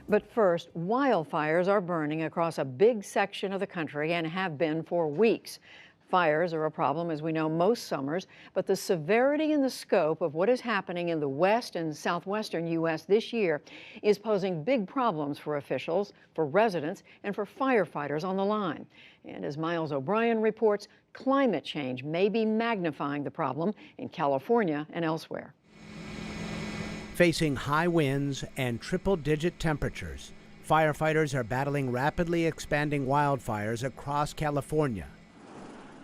But first, wildfires are burning across a big section of the country and have been for weeks. Fires are a problem, as we know, most summers, but the severity and the scope of what is happening in the west and southwestern U.S. this year is posing big problems for officials, for residents, and for firefighters on the line. And as Miles O'Brien reports, climate change may be magnifying the problem in California and elsewhere. Facing high winds and triple-digit temperatures, firefighters are battling rapidly expanding wildfires across California.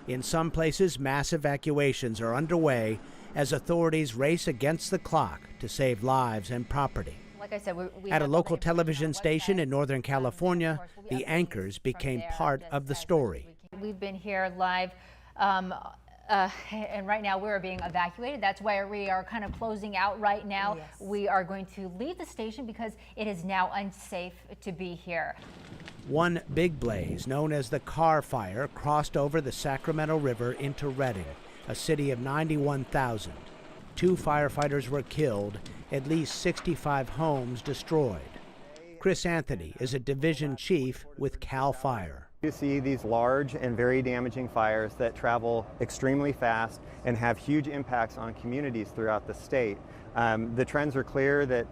In some places, mass evacuations are underway as authorities race against the clock to save lives and property. Like I said, at a local television station in Northern California, the anchors became part of the story. We've been here live, and right now we're being evacuated. That's why we are kind of closing out right now. Yes. We are going to leave the station because it is now unsafe to be here. One big blaze, known as the Carr Fire, crossed over the Sacramento River into Redding, a city of 91,000. 2 firefighters were killed, at least 65 homes destroyed. Chris Anthony is a division chief with CAL FIRE. You see these large and very damaging fires that travel extremely fast and have huge impacts on communities throughout the state. The trends are clear that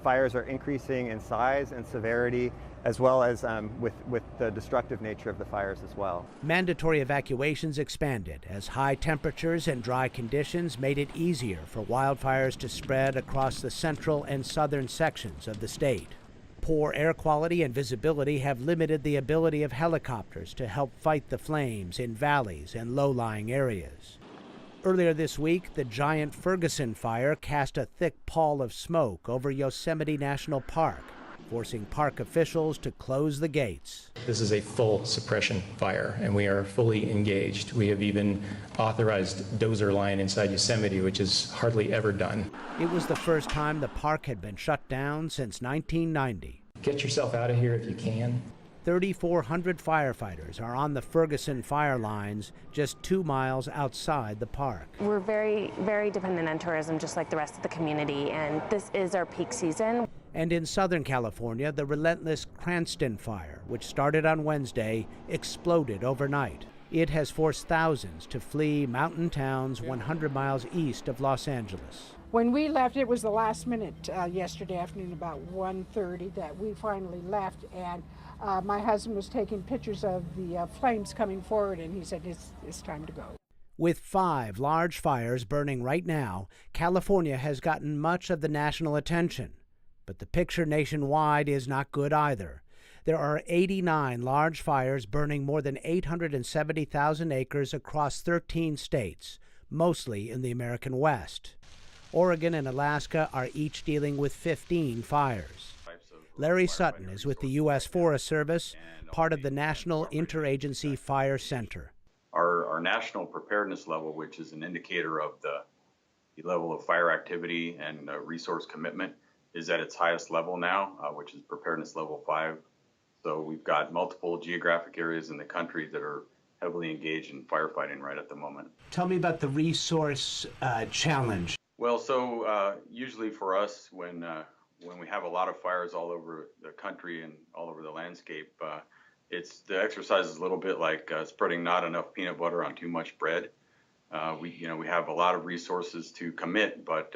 fires are increasing in size and severity, as well as with the destructive nature of the fires as well. Mandatory evacuations expanded as high temperatures and dry conditions made it easier for wildfires to spread across the central and southern sections of the state. Poor air quality and visibility have limited the ability of helicopters to help fight the flames in valleys and low-lying areas. Earlier this week, the giant Ferguson fire cast a thick pall of smoke over Yosemite National Park, forcing park officials to close the gates. This is a full suppression fire, and we are fully engaged. We have even authorized dozer line inside Yosemite, which is hardly ever done. It was the first time the park had been shut down since 1990. Get yourself out of here if you can. 3,400 firefighters are on the Ferguson fire lines just 2 miles outside the park. We're very, very dependent on tourism, just like the rest of the community, and this is our peak season. And in Southern California, the relentless Cranston fire, which started on Wednesday, exploded overnight. It has forced thousands to flee mountain towns 100 miles east of Los Angeles. When we left, it was the last minute yesterday afternoon, about 1:30, that we finally left, and my husband was taking pictures of the flames coming forward, and he said, it's time to go. With 5 large fires burning right now, California has gotten much of the national attention. But the picture nationwide is not good either. There are 89 large fires burning more than 870,000 acres across 13 states, mostly in the American West. Oregon and Alaska are each dealing with 15 fires. Larry Sutton is with the U.S. Forest Service, part of the National Interagency Fire Center. Our national preparedness level, which is an indicator of the level of fire activity and resource commitment, is at its highest level now, which is preparedness level 5. So we've got multiple geographic areas in the country that are heavily engaged in firefighting right at the moment. Tell me about the resource challenge. Well, so usually for us, when we have a lot of fires all over the country and all over the landscape, the exercise is a little bit like spreading not enough peanut butter on too much bread. We have a lot of resources to commit, but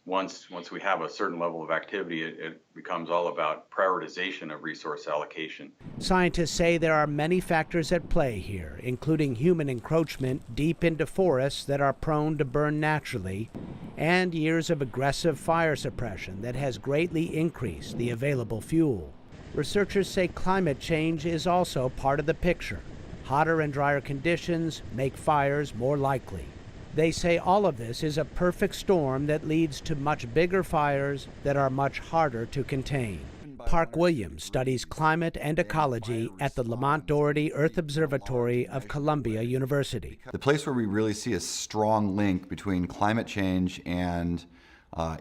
once we have a certain level of activity, it becomes all about prioritization of resource allocation. Scientists say there are many factors at play here, including human encroachment deep into forests that are prone to burn naturally, and years of aggressive fire suppression that has greatly increased the available fuel. Researchers say climate change is also part of the picture. Hotter and drier conditions make fires more likely. They say all of this is a perfect storm that leads to much bigger fires that are much harder to contain. Park Williams studies climate and ecology at the Lamont Doherty Earth Observatory of Columbia University. The place where we really see a strong link between climate change and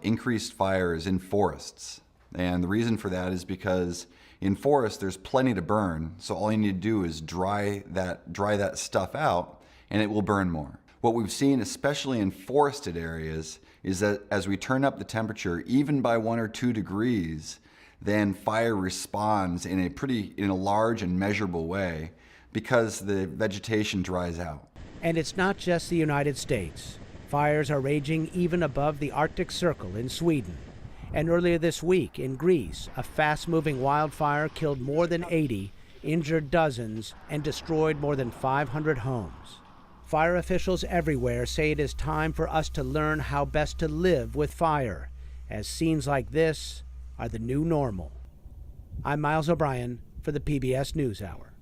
increased fires in forests. And the reason for that is because in forests there's plenty to burn, so all you need to do is dry that stuff out and it will burn more. What we've seen, especially in forested areas, is that as we turn up the temperature, even by 1 or 2 degrees, then fire responds in a large and measurable way because the vegetation dries out. And it's not just the United States. Fires are raging even above the Arctic Circle in Sweden. And earlier this week in Greece, a fast-moving wildfire killed more than 80, injured dozens, and destroyed more than 500 homes. Fire officials everywhere say it is time for us to learn how best to live with fire, as scenes like this are the new normal. I'm Miles O'Brien for the PBS NewsHour.